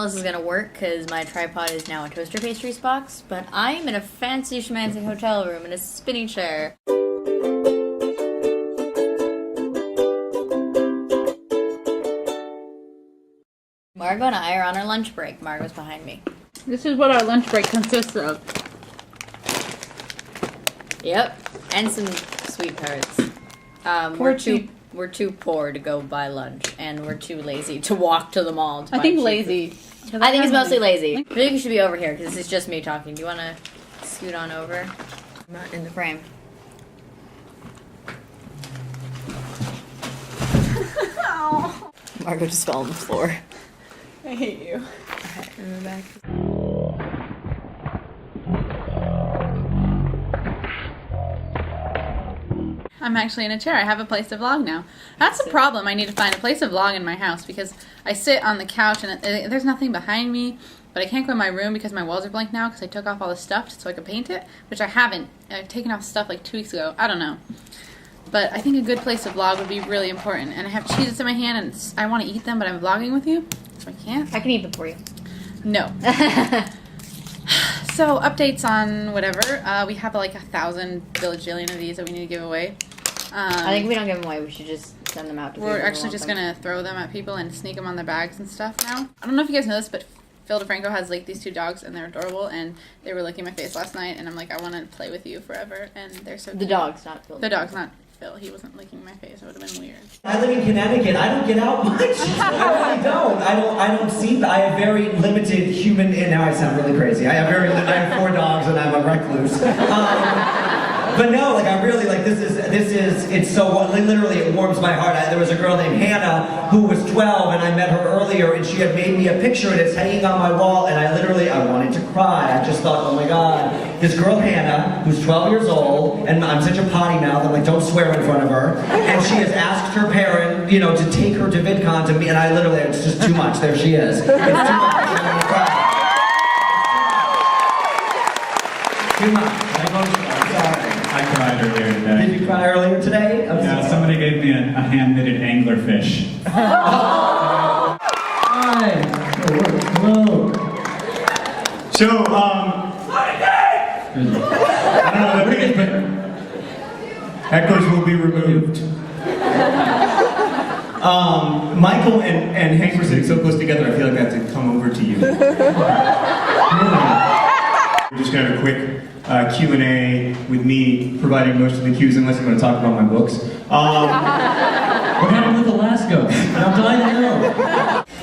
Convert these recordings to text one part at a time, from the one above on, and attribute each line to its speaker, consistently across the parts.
Speaker 1: well this is gonna work because my tripod is now a toaster pastries box, but I'm in a fancy schmancy hotel room in a spinny chair. Margot and I are on our lunch break. Margot's behind me.
Speaker 2: This is what our lunch break consists of.
Speaker 1: Yep, and some sweet tarts. We're too poor to go buy lunch, and we're too lazy to walk to the mall. To
Speaker 2: I think lazy.
Speaker 1: I think it's mostly lazy. I think you should be over here because this is just me talking. Do you want to scoot on over? I'm not in the frame. Margot just fell on the floor.
Speaker 2: I hate you.
Speaker 1: Okay, and we're back.
Speaker 2: I'm actually in a chair. I have a place to vlog now. That's the problem. I need to find a place to vlog in my house because I sit on the couch and there's nothing behind me, but I can't go in my room because my walls are blank now because I took off all the stuff so I could paint it, which I haven't. I've taken off stuff like 2 weeks ago. I don't know. But I think a good place to vlog would be really important. And I have Cheez-Its in my hand and I want to eat them, but I'm vlogging with you, so I can't.
Speaker 1: I can eat them for you.
Speaker 2: No. So, updates on whatever. We have like 1,000 billion of these that we need to give away.
Speaker 1: I think if we don't give them away, we should just send them out to people.
Speaker 2: We're actually just going to throw them at people and sneak them on their bags and stuff now. I don't know if you guys know this, but Phil DeFranco has like these 2 dogs and they're adorable and they were licking my face last night and I'm like, I want to play with you forever and they're so cute.
Speaker 1: The dogs, not Phil.
Speaker 2: The dogs, not Phil. He wasn't licking my face. It would have been weird.
Speaker 3: I live in Connecticut. I don't get out much. I really don't. I don't see. I have very limited human. And now I sound really crazy. I have 4 dogs and I'm a recluse. But no, like I really like this is it's so literally it warms my heart. There was a girl named Hannah who was 12 and I met her earlier and she had made me a picture and it's hanging on my wall and I wanted to cry. I just thought, oh my God, this girl Hannah who's 12 years old and I'm such a potty mouth. I'm like, don't swear in front of her. And she has asked her parent, to take her to VidCon to me and I literally it's just too much. There she is. It's too much. I'm gonna cry. Too much. I'm sorry.
Speaker 4: I cried earlier today.
Speaker 3: Did you cry earlier today?
Speaker 4: Yeah, somebody gave me a hand-knitted anglerfish.
Speaker 3: Hi. Hello.
Speaker 4: So, I don't know what it is, but echoes will be removed. Michael and Hank were sitting so close together, I feel like I have to come over to you. We're just going to have a quick Q&A with me providing most of the cues, unless you want to talk about my books. What happened with Alaska? I'm dying to know.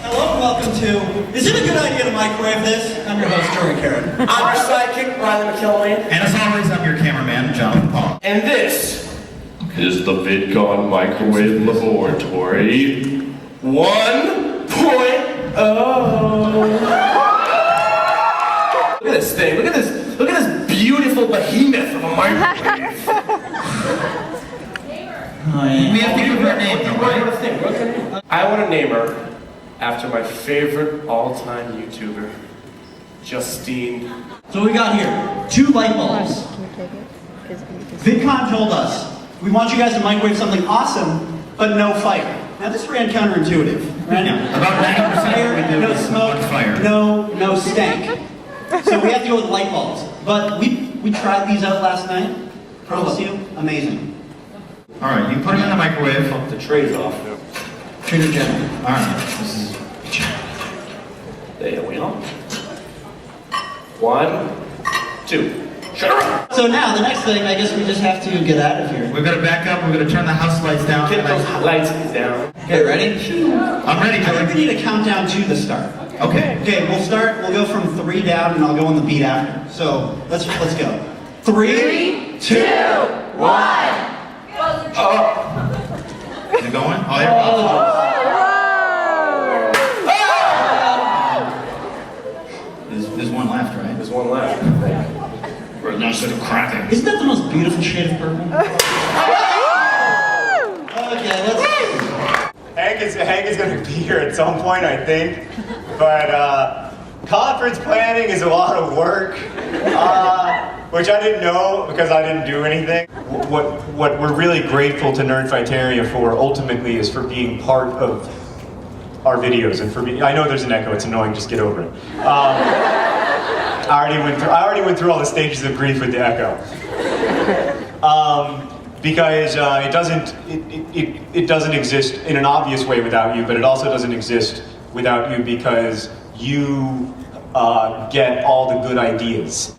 Speaker 3: Hello and welcome to Is It a Good Idea to Microwave This? I'm your host, Joey Karen.
Speaker 5: I'm your sidekick, Riley Micheal.
Speaker 6: And as always, I'm your cameraman, Jonathan Paul.
Speaker 5: And this is the VidCon Microwave Laboratory 1.0. Look at this thing. Look at this beautiful behemoth of a microwave.
Speaker 6: We have to give her a name, though, right?
Speaker 5: I want to name her after my favorite all-time YouTuber, Justine.
Speaker 3: So we got here 2 light bulbs. VidCon told us, we want you guys to microwave something awesome, but no fire. Now this ran counterintuitive, right now.
Speaker 6: About 90%
Speaker 3: no smoke,
Speaker 6: fire.
Speaker 3: no stank. So we have to go with light bulbs. But we tried these out last night. Promise you, amazing.
Speaker 6: All right, you put them in the microwave.
Speaker 5: The tray's off.
Speaker 3: Trader Joe's.
Speaker 6: All right, this is...
Speaker 5: There we are. 1, 2. Shut up!
Speaker 3: So now, the next thing, I guess we just have to get out of here.
Speaker 6: We're going to back up, we're going to turn the house lights down.
Speaker 5: Get those lights down.
Speaker 3: Okay, ready?
Speaker 6: I'm ready,
Speaker 3: I think
Speaker 6: Joey.
Speaker 3: we need a countdown to the start.
Speaker 6: Okay.
Speaker 3: Okay, we'll go from 3 down and I'll go on the beat after. So, let's go. 3, 2, 1.
Speaker 6: Is it going? Oh, there we go. There's one left, right?
Speaker 5: There's one left.
Speaker 6: We're not still cracking.
Speaker 3: Isn't that the most beautiful shade of purple? Okay, let's...
Speaker 7: Hank is going to be here at some point, I think. But conference planning is a lot of work, which I didn't know because I didn't do anything. What we're really grateful to Nerdfighter for ultimately is for being part of our videos, and for me, I know there's an echo. It's annoying. Just get over it. I already went through all the stages of grief with the echo. Because it doesn't exist in an obvious way without you, but it also doesn't exist without you because you get all the good ideas.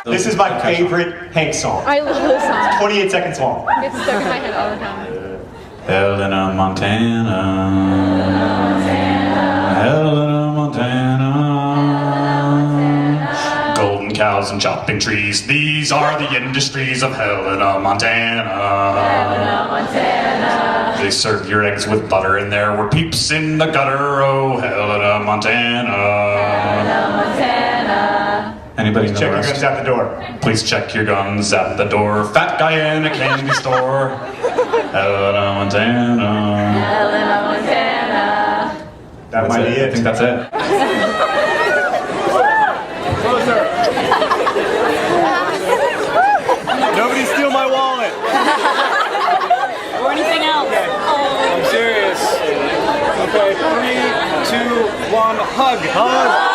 Speaker 7: This is my favorite Hank song.
Speaker 2: I love this song.
Speaker 7: 28 seconds long.
Speaker 2: It's stuck in my head all the time.
Speaker 8: Helena, Montana. Helena, Montana. Golden cows and chopping trees. These are the industries of Helena, Montana.
Speaker 2: Helena, Montana.
Speaker 8: They serve your eggs with butter, and there were peeps in the gutter. Oh, Helena, Montana.
Speaker 2: Helena, Montana.
Speaker 8: Anybody know
Speaker 7: Check
Speaker 8: the
Speaker 7: your
Speaker 8: rest?
Speaker 7: guns at the door.
Speaker 8: Please check your guns at the door. Fat guy in a candy store. Helena, Montana.
Speaker 2: Helena, Montana.
Speaker 7: That might be
Speaker 8: I think
Speaker 7: it.
Speaker 8: that's it.
Speaker 5: Nobody steal my wallet.
Speaker 2: Or anything else.
Speaker 5: I'm serious. Okay, 3, 2, 1, hug. Hug.